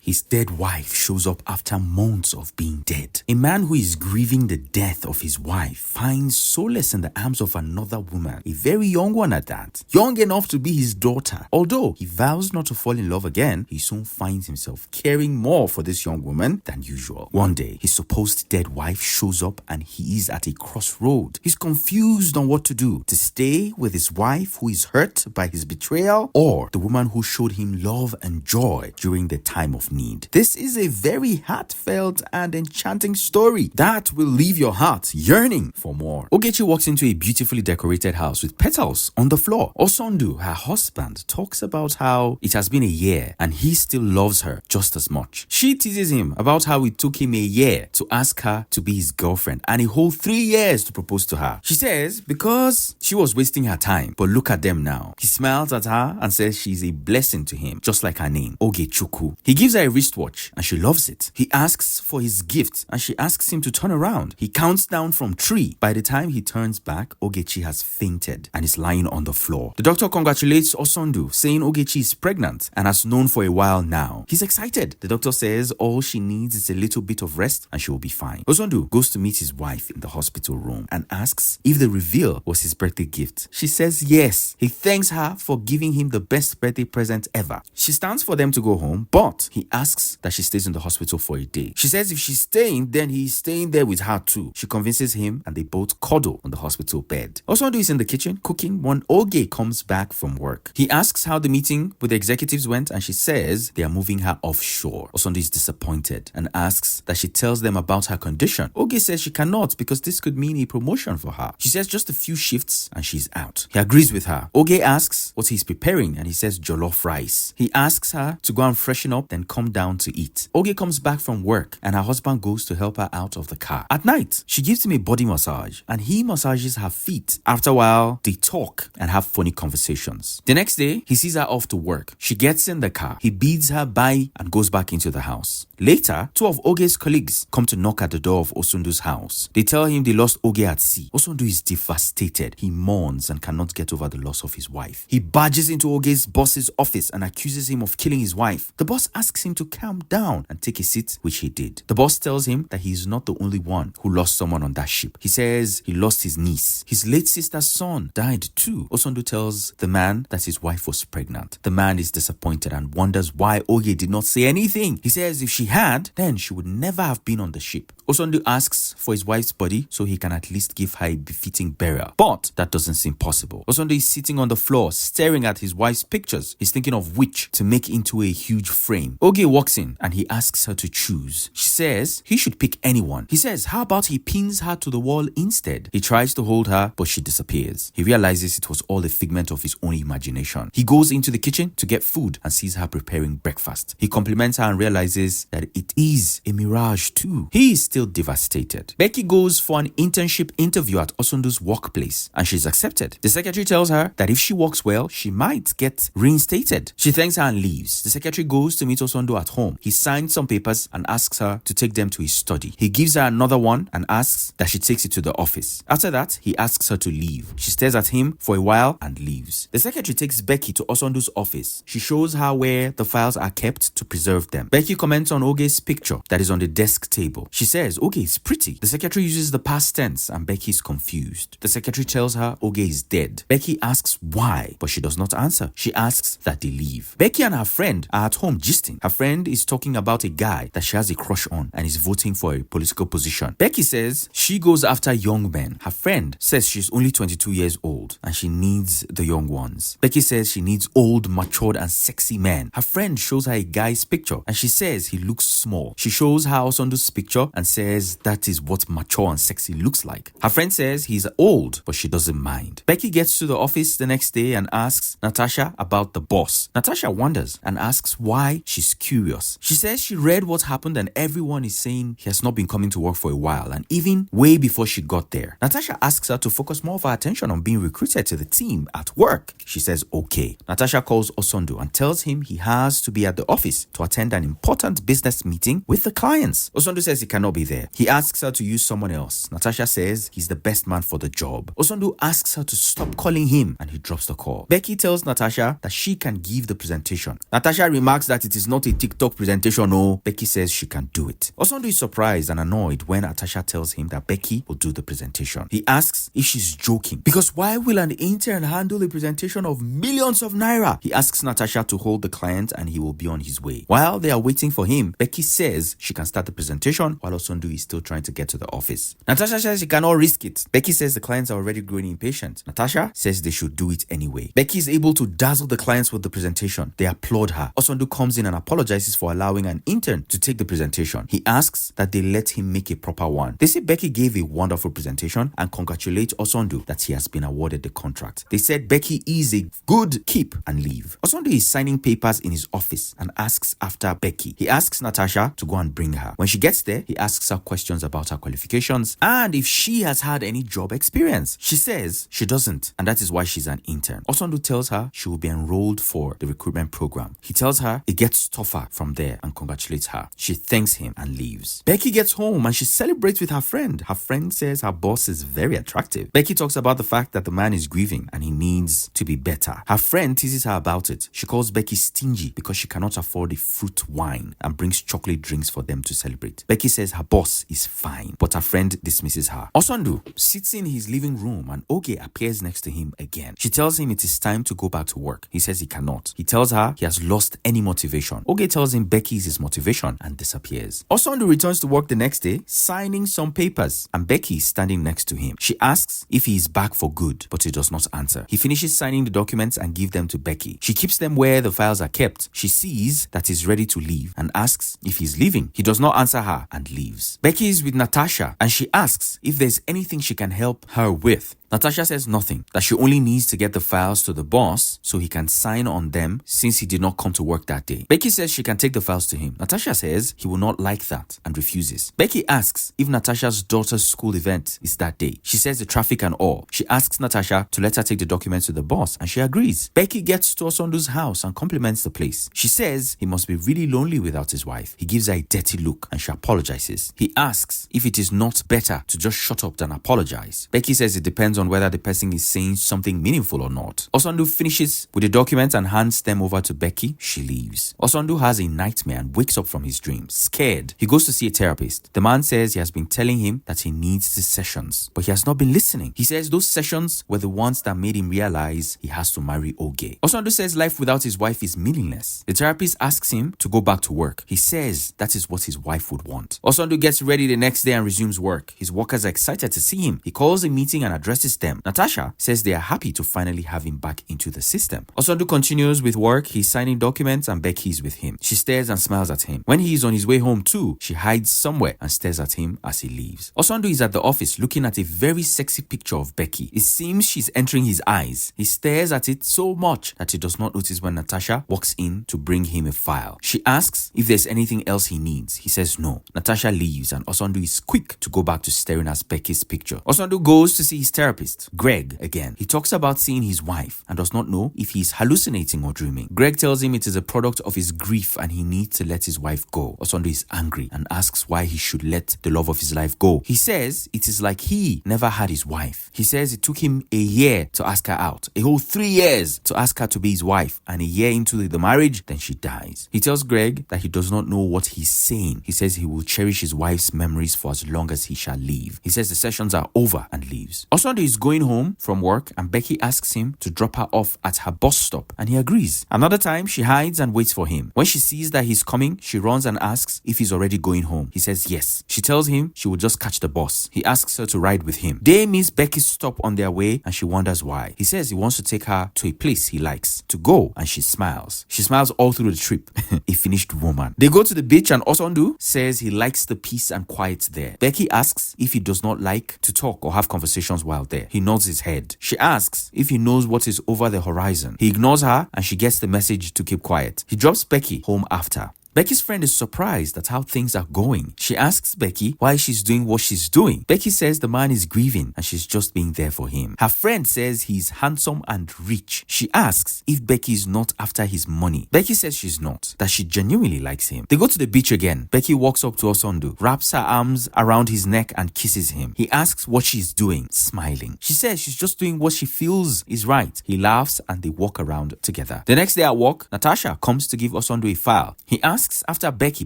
his dead wife shows up after months of being dead. A man who is grieving the death of his wife finds solace in the arms of another woman, a very young one at that, young enough to be his daughter. Although he vows not to fall in love again, he soon finds himself caring more for this young woman than usual. One day, his supposed dead wife shows up and he is at a crossroad. He's confused on what to do, to stay with his wife who is hurt by his betrayal, or the woman who showed him love and joy during the time of need. This is a very heartfelt and enchanting story that will leave your heart yearning for more. Ogechi walks into a beautifully decorated house with petals on the floor. Osondu, her husband, talks about how it has been a year and he still loves her just as much. She teases him about how it took him a year to ask her to be his girlfriend and a whole 3 years to propose to her. She says because she was wasting her time, but look at them now. He smiles at her and says she's a blessing to him, just like her name, Ogechuku. He gives her a wristwatch and she loves it. He asks for his gift and she asks him to turn around. He counts down from 3. By the time he turns back, Ogechi has fainted and is lying on the floor. The doctor congratulates Osondu, saying Ogechi is pregnant and has known for a while now. He's excited. The doctor says all she needs is a little bit of rest and she will be fine. Osondu goes to meet his wife in the hospital room and asks if the reveal was his birthday gift. She says yes. He thanks her for giving him the best birthday present ever. She stands for them to go home, but he asks that she stays in the hospital for a day. She says if she's staying, then he's staying there with her too. She convinces him and they both cuddle on the hospital bed. Osondu is in the kitchen cooking when Oge comes back from work. He asks how the meeting with the executives went and she says they are moving her offshore. Osondu is disappointed and asks that she tells them about her condition. Oge says she cannot because this could mean a promotion for her. She says just a few shifts and she's out. He agrees with her. Oge asks what he's preparing and he says jollof rice. He asks her to go and freshen up, then come down to eat. Oge comes back from work and her husband goes to help her out of the car. At night, she gives him a body massage and he massages her feet. After a while, they talk and have funny conversations. The next day, he sees her off to work. She gets in the car. He bids her bye and goes back into the house. Later, 2 of Oge's colleagues come to knock at the door of Osundu's house. They tell him they lost Oge at sea. Osundu is devastated. He mourns and cannot get over the loss of his wife. He barges into Oge's boss's office and accuses him of killing his wife. The boss asks him to calm down and take a seat, which he did. The boss tells him that he is not the only one who lost someone on that ship. He says he lost his niece. His late sister's son died too. Osundu tells the man that his wife was pregnant. The man is disappointed and wonders why Oge did not say anything. He says if she had, then she would never have been on the ship. Osundu asks for his wife's body so he can at least give her a befitting burial. But that doesn't seem possible. Osundu is sitting on the floor staring at his wife's pictures. He's thinking of which to make into a huge frame. Oge walks in and he asks her to choose. She says he should pick anyone. He says how about he pins her to the wall instead? He tries to hold her but she disappears. He realizes it was all a figment of his own imagination. He goes into the kitchen to get food and sees her preparing breakfast. He compliments her and realizes that it is a mirage too. He is still devastated. Becky goes for an internship interview at Osundu's workplace and she's accepted. The secretary tells her that if she works well, she might get reinstated. She thanks her and leaves. The secretary goes to meet Osundu at home. He signs some papers and asks her to take them to his study. He gives her another one and asks that she takes it to the office. After that, he asks her to leave. She stares at him for a while and leaves. The secretary takes Becky to Osundu's office. She shows her where the files are kept to preserve them. Becky comments on Oge's picture that is on the desk table. She says Oge is pretty. The secretary uses the past tense and Becky is confused. The secretary tells her Oge is dead. Becky asks why, but she does not answer. She asks that they leave. Becky and her friend are at home gisting. Her friend is talking about a guy that she has a crush on and is voting for a political position. Becky says she goes after young men. Her friend says she's only 22 years old and she needs the young ones. Becky says she needs old, matured and sexy men. Her friend shows her a guy's picture and she says he looks small. She shows her Osundu's picture and says that is what mature and sexy looks like. Her friend says he's old, but she doesn't mind. Becky gets to the office the next day and asks Natasha about the boss. Natasha wonders and asks why. She's curious. She says she read what happened and everyone is saying he has not been coming to work for a while and even way before she got there. Natasha asks her to focus more of her attention on being recruited to the team at work. She says okay. Natasha calls Osundu and tells him he has to be at the office to attend an important business meeting with the clients. Osundu says he cannot be there. He asks her to use someone else. Natasha says he's the best man for the job. Osondu asks her to stop calling him and he drops the call. Becky tells Natasha that she can give the presentation. Natasha remarks that it is not a TikTok presentation. No, Becky says she can do it. Osondu is surprised and annoyed when Natasha tells him that Becky will do the presentation. He asks if she's joking, because why will an intern handle a presentation of millions of naira? He asks Natasha to hold the client and he will be on his way. While they are waiting for him, Becky says she can start the presentation while Osondu is still trying to get to the office. Natasha says she cannot risk it. Becky says the clients are already growing impatient. Natasha says they should do it anyway. Becky is able to dazzle the clients with the presentation. They applaud her. Osondu comes in and apologizes for allowing an intern to take the presentation. He asks that they let him make a proper one. They say Becky gave a wonderful presentation and congratulate Osondu that he has been awarded the contract. They said Becky is a good keep and leave. Osondu is signing papers in his office and asks after Becky. He asks Natasha to go and bring her. When she gets there, he asks her questions about her qualifications and if she has had any job experience. She says she doesn't, and that is why she's an intern. Osondu tells her she will be enrolled for the recruitment program. He tells her it gets tougher from there and congratulates her. She thanks him and leaves. Becky gets home and she celebrates with her friend. Her friend says her boss is very attractive. Becky talks about the fact that the man is grieving and he needs to be better. Her friend teases her about it. She calls Becky stingy because she cannot afford a fruit wine and brings chocolate drinks for them to celebrate. Becky says her boss is fine, but her friend dismisses her. Osondu sits in his living room and Oge appears next to him again. She tells him it is time to go back to work. He says he cannot. He tells her he has lost any motivation. Oge tells him Becky is his motivation and disappears. Osondu returns to work the next day, signing some papers, and Becky is standing next to him. She asks if he is back for good, but he does not answer. He finishes signing the documents and gives them to Becky. She keeps them where the files are kept. She sees that he's ready to leave and asks if he's leaving. He does not answer her and leaves. Becky is with Natasha and she asks if there's anything she can help her with. Natasha says nothing, that she only needs to get the files to the boss so he can sign on them since he did not come to work that day. Becky says she can take the files to him. Natasha says he will not like that and refuses. Becky asks if Natasha's daughter's school event is that day. She says the traffic and all. She asks Natasha to let her take the documents to the boss and she agrees. Becky gets to Osondu's house and compliments the place. She says he must be really lonely without his wife. He gives her a dirty look and she apologizes. He asks if it is not better to just shut up than apologize. Becky says it depends on whether the person is saying something meaningful or not. Osondu finishes with the documents and hands them over to Becky. She leaves. Osondu has a nightmare and wakes up from his dreams. Scared, he goes to see a therapist. The man says he has been telling him that he needs these sessions, but he has not been listening. He says those sessions were the ones that made him realize he has to marry Oge. Osondu says life without his wife is meaningless. The therapist asks him to go back to work. He says that is what his wife would want. Osondu gets ready the next day and resumes work. His workers are excited to see him. He calls a meeting and addresses them. Natasha says they are happy to finally have him back into the system. Osondu continues with work. He's signing documents and Becky is with him. She stares and smiles at him. When he is on his way home too, she hides somewhere and stares at him as he leaves. Osondu is at the office looking at a very sexy picture of Becky. It seems she's entering his eyes. He stares at it so much that he does not notice when Natasha walks in to bring him a file. She asks if there's anything else he needs. He says no. Natasha leaves and Osondu is quick to go back to staring at Becky's picture. Osondu goes to see his therapist, Greg, again. He talks about seeing his wife and does not know if he's hallucinating or dreaming. Greg tells him it is a product of his grief and he needs to let his wife go. Osondu is angry and asks why he should let the love of his life go. He says it is like he never had his wife. He says it took him a year to ask her out, a whole 3 years to ask her to be his wife, and a year into the marriage, then she dies. He tells Greg that he does not know what he's saying. He says he will cherish his wife's memories for as long as he shall live. He says the sessions are over and leaves. Osondu is going home from work and Becky asks him to drop her off at her bus stop and he agrees. Another time, she hides and waits for him. When she sees that he's coming, she runs and asks if he's already going home. He says yes. She tells him she will just catch the bus. He asks her to ride with him. They miss Becky's stop on their way and she wonders why. He says he wants to take her to a place he likes to go and she smiles. She smiles all through the trip. A finished woman. They go to the beach and Osondu says he likes the peace and quiet there. Becky asks if he does not like to talk or have conversations while there. He nods his head. She asks if he knows what is over the horizon. He ignores her and she gets the message to keep quiet. He drops Becky home after. Becky's friend is surprised at how things are going. She asks Becky why she's doing what she's doing. Becky says the man is grieving and she's just being there for him. Her friend says he's handsome and rich. She asks if Becky is not after his money. Becky says she's not, that she genuinely likes him. They go to the beach again. Becky walks up to Osondu, wraps her arms around his neck and kisses him. He asks what she's doing, smiling. She says she's just doing what she feels is right. He laughs and they walk around together. The next day at work, Natasha comes to give Osondu a file. He asks after Becky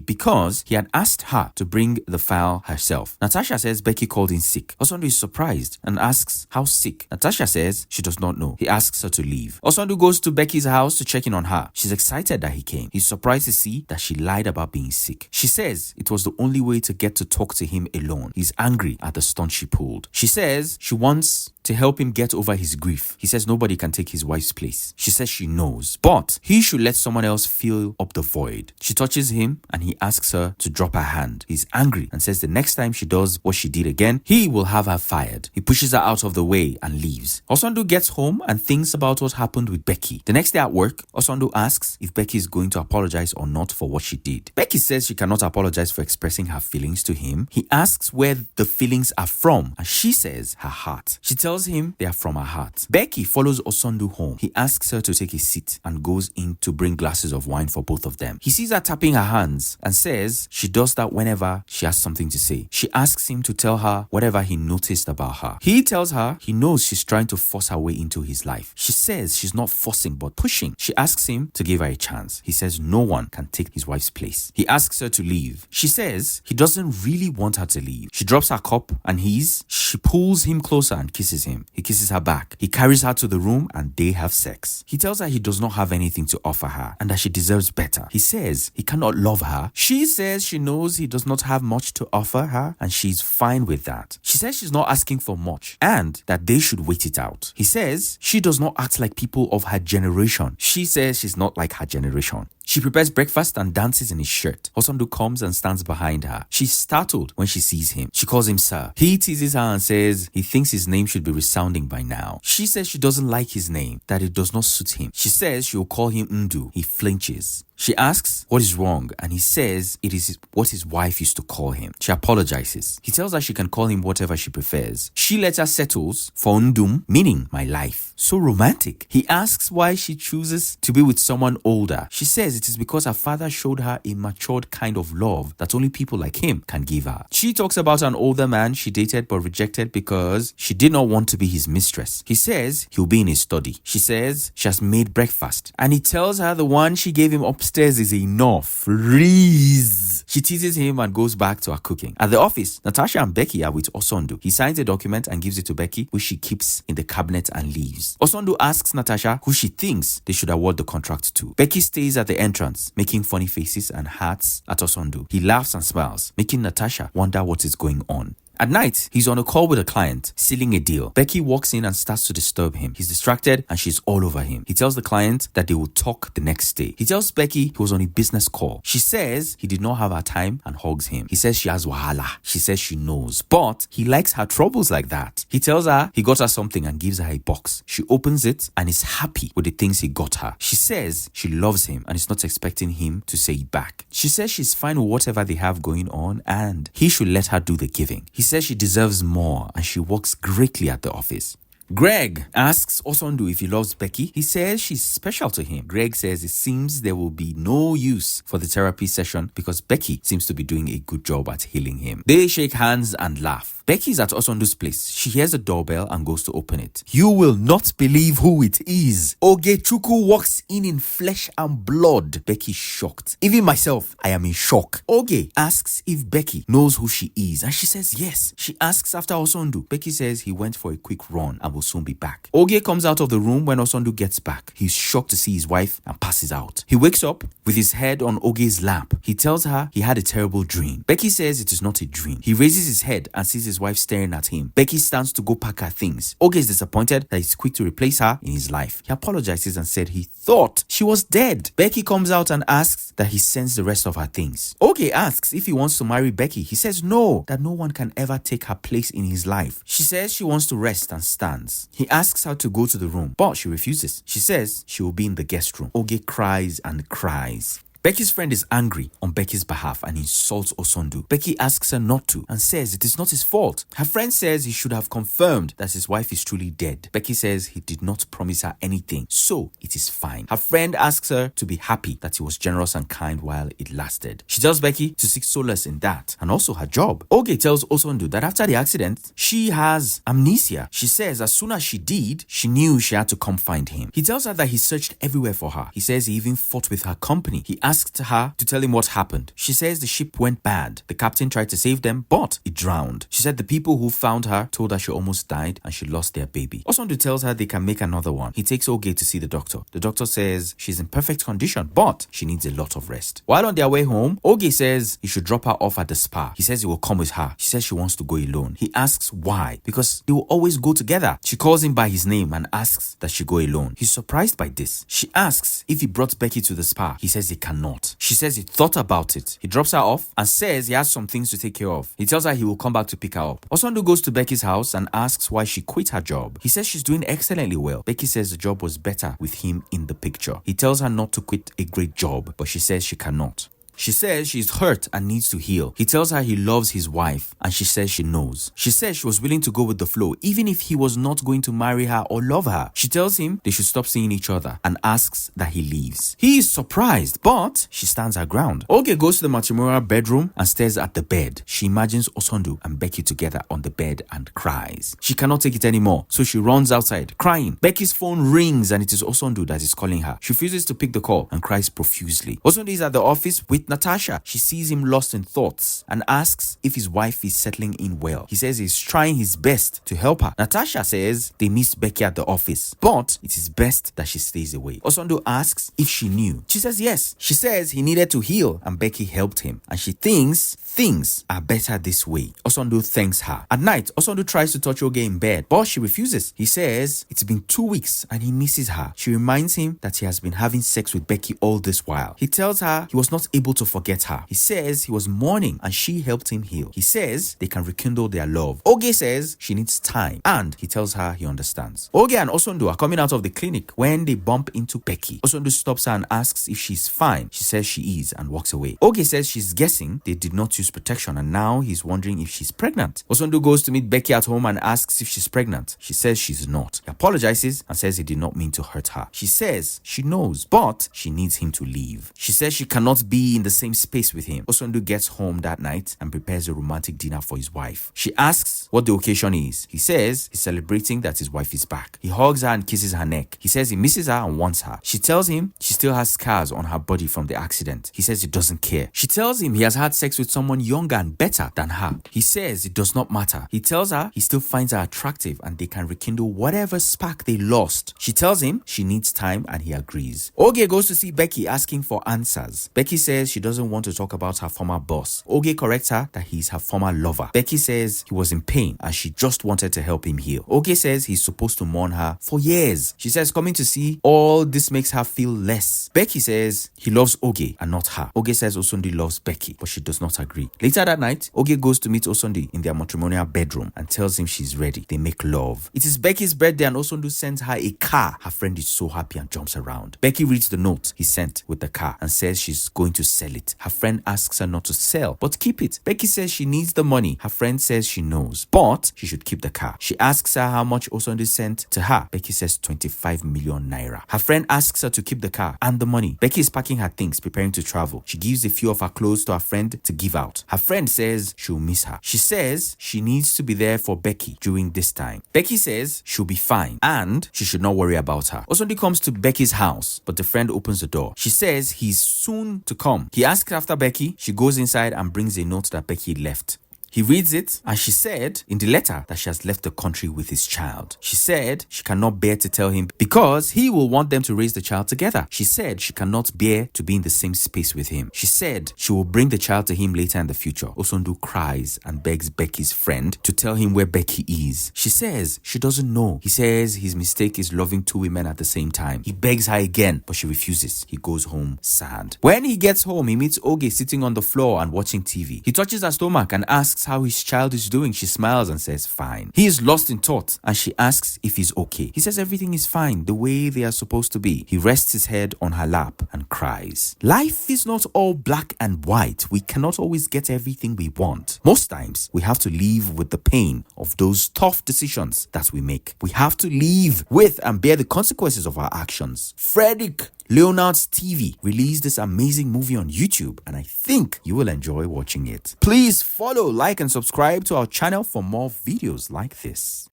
because he had asked her to bring the file herself. Natasha says Becky called in sick. Osondu is surprised and asks how sick. Natasha says she does not know. He asks her to leave. Osondu goes to Becky's house to check in on her. She's excited that he came. He's surprised to see that she lied about being sick. She says it was the only way to get to talk to him alone. He's angry at the stunt she pulled. She says she wants to help him get over his grief. He says nobody can take his wife's place. She says she knows, but he should let someone else fill up the void. She touches him and he asks her to drop her hand. He's angry and says the next time she does what she did again, he will have her fired. He pushes her out of the way and leaves. Osondu gets home and thinks about what happened with Becky. The next day at work, Osondu asks if Becky is going to apologize or not for what she did. Becky says she cannot apologize for expressing her feelings to him. He asks where the feelings are from and she says her heart. She tells him they are from her heart. Becky follows Osondu home. He asks her to take a seat and goes in to bring glasses of wine for both of them. He sees her tapping her hands and says she does that whenever she has something to say. She asks him to tell her whatever he noticed about her. He tells her he knows she's trying to force her way into his life. She says she's not forcing but pushing. She asks him to give her a chance. He says no one can take his wife's place. He asks her to leave. She says he doesn't really want her to leave. She drops her cup and she pulls him closer and kisses him. He kisses her back. He carries her to the room and they have sex. He tells her he does not have anything to offer her and that she deserves better. He says he cannot love her. She says she knows he does not have much to offer her and she's fine with that. She says she's not asking for much and that they should wait it out. He says she does not act like people of her generation. She says she's not like her generation. She prepares breakfast and dances in his shirt. Osondu comes and stands behind her. She's startled when she sees him. She calls him sir. He teases her and says he thinks his name should be resounding by now. She says she doesn't like his name, that it does not suit him. She says she will call him Ndu. He flinches. She asks what is wrong and he says it is what his wife used to call him. She apologizes. He tells her she can call him whatever she prefers. She later settles for Ndum, meaning my life. So romantic. He asks why she chooses to be with someone older. She says it is because her father showed her a matured kind of love that only people like him can give her. She talks about an older man she dated but rejected because she did not want to be his mistress. He says he'll be in his study. She says she has made breakfast and he tells her the one she gave him upstairs is enough. Reese. She teases him and goes back to her cooking. At the office, Natasha and Becky are with Osondu. He signs a document and gives it to Becky, which she keeps in the cabinet and leaves. Osondu asks Natasha who she thinks they should award the contract to. Becky stays at the entrance, making funny faces and hearts at Osondu. He laughs and smiles, making Natasha wonder what is going on. At night, he's on a call with a client, sealing a deal. Becky walks in and starts to disturb him. He's distracted and she's all over him. He tells the client that they will talk the next day. He tells Becky he was on a business call. She says he did not have her time and hugs him. He says she has wahala. She says she knows, but he likes her troubles like that. He tells her he got her something and gives her a box. She opens it and is happy with the things he got her. She says she loves him and is not expecting him to say it back. She says she's fine with whatever they have going on and he should let her do the giving. He says she deserves more and she works greatly at the office. Greg asks Osondu if he loves Becky. He says she's special to him. Greg says it seems there will be no use for the therapy session because Becky seems to be doing a good job at healing him. They shake hands and laugh. Becky's at Osondu's place. She hears a doorbell and goes to open it. You will not believe who it is. Ogechuku walks in flesh and blood. Becky's shocked. Even myself, I am in shock. Oge asks if Becky knows who she is and she says yes. She asks after Osondu. Becky says he went for a quick run and will soon be back. Oge comes out of the room when Osondu gets back. He's shocked to see his wife and passes out. He wakes up with his head on Oge's lap. He tells her he had a terrible dream. Becky says it is not a dream. He raises his head and sees his wife staring at him. Becky stands to go pack her things. Oge is disappointed that he's quick to replace her in his life. He apologizes and said he thought she was dead. Becky comes out and asks that he sends the rest of her things. Oge asks if he wants to marry Becky. He says no, that no one can ever take her place in his life. She says she wants to rest and stands. He asks her to go to the room, but she refuses. She says she will be in the guest room. Oge cries and cries. Becky's friend is angry on Becky's behalf and insults Osondu. Becky asks her not to and says it is not his fault. Her friend says he should have confirmed that his wife is truly dead. Becky says he did not promise her anything, so it is fine. Her friend asks her to be happy that he was generous and kind while it lasted. She tells Becky to seek solace in that and also her job. Oge tells Osondu that after the accident, she has amnesia. She says as soon as she did, she knew she had to come find him. He tells her that he searched everywhere for her. He says he even fought with her company. He asked her to tell him what happened. She says the ship went bad. The captain tried to save them, but it drowned. She said the people who found her told her she almost died and she lost their baby. Osondu tells her they can make another one. He takes Oge to see the doctor. The doctor says she's in perfect condition, but she needs a lot of rest. While on their way home, Oge says he should drop her off at the spa. He says he will come with her. She says she wants to go alone. He asks why, because they will always go together. She calls him by his name and asks that she go alone. He's surprised by this. She asks if he brought Becky to the spa. He says he cannot. She says he thought about it. He drops her off and says he has some things to take care of. He tells her he will come back to pick her up. Osondu goes to Becky's house and asks why she quit her job. He says she's doing excellently well. Becky says the job was better with him in the picture. He tells her not to quit a great job, but she says she cannot. She says she's hurt and needs to heal. He tells her he loves his wife and she says she knows. She says she was willing to go with the flow even if he was not going to marry her or love her. She tells him they should stop seeing each other and asks that he leaves. He is surprised, but she stands her ground. Oge goes to the matrimonial bedroom and stares at the bed. She imagines Osondu and Becky together on the bed and cries. She cannot take it anymore, so she runs outside crying. Becky's phone rings and it is Osondu that is calling her. She refuses to pick the call and cries profusely. Osondu is at the office with Natasha. She sees him lost in thoughts and asks if his wife is settling in well. He says he's trying his best to help her. Natasha says they missed Becky at the office, but it is best that she stays away. Osondu asks if she knew. She says yes. She says he needed to heal and Becky helped him and she thinks things are better this way. Osondu thanks her. At night, Osondu tries to touch Oge in bed, but she refuses. He says it's been 2 weeks and he misses her. She reminds him that he has been having sex with Becky all this while. He tells her he was not able to forget her. He says he was mourning and she helped him heal. He says they can rekindle their love. Oge says she needs time and he tells her he understands. Oge and Osondu are coming out of the clinic when they bump into Becky. Osondu stops her and asks if she's fine. She says she is and walks away. Oge says she's guessing they did not use protection and now he's wondering if she's pregnant. Osondu goes to meet Becky at home and asks if she's pregnant. She says she's not. He apologizes and says he did not mean to hurt her. She says she knows, but she needs him to leave. She says she cannot be in the same space with him. Osondu gets home that night and prepares a romantic dinner for his wife. She asks what the occasion is. He says he's celebrating that his wife is back. He hugs her and kisses her neck. He says he misses her and wants her. She tells him she still has scars on her body from the accident. He says he doesn't care. She tells him he has had sex with someone younger and better than her. He says it does not matter. He tells her he still finds her attractive and they can rekindle whatever spark they lost. She tells him she needs time and he agrees. Oge goes to see Becky asking for answers. Becky says she doesn't want to talk about her former boss. Oge corrects her that he's her former lover. Becky says he was in pain and she just wanted to help him heal. Oge says he's supposed to mourn her for years. She says coming to see all this makes her feel less. Becky says he loves Oge and not her. Oge says Osondu loves Becky, but she does not agree. Later that night, Oge goes to meet Osondu in their matrimonial bedroom and tells him she's ready. They make love. It is Becky's birthday and Osondu sends her a car. Her friend is so happy and jumps around. Becky reads the note he sent with the car and says she's going to sell it. Her friend asks her not to sell, but keep it. Becky says she needs the money. Her friend says she knows, but she should keep the car. She asks her how much Osondu sent to her. Becky says 25 million naira. Her friend asks her to keep the car and the money. Becky is packing her things, preparing to travel. She gives a few of her clothes to her friend to give out. Her friend says she'll miss her. She says she needs to be there for Becky during this time. Becky says she'll be fine and she should not worry about her. Osondu comes to Becky's house, but the friend opens the door. She says he's soon to come. He asks after Becky. She goes inside and brings a note that Becky left. He reads it and she said in the letter that she has left the country with his child. She said she cannot bear to tell him because he will want them to raise the child together. She said she cannot bear to be in the same space with him. She said she will bring the child to him later in the future. Osondu cries and begs Becky's friend to tell him where Becky is. She says she doesn't know. He says his mistake is loving two women at the same time. He begs her again, but she refuses. He goes home sad. When he gets home, he meets Oge sitting on the floor and watching TV. He touches her stomach and asks asks how his child is doing. She smiles and says, fine. He is lost in thought and she asks if he's okay. He says everything is fine, the way they are supposed to be. He rests his head on her lap and cries. Life is not all black and white. We cannot always get everything we want. Most times, we have to live with the pain of those tough decisions that we make. We have to live with and bear the consequences of our actions. Frederick Leonard's TV released this amazing movie on YouTube, and I think you will enjoy watching it. Please follow, like, and subscribe to our channel for more videos like this.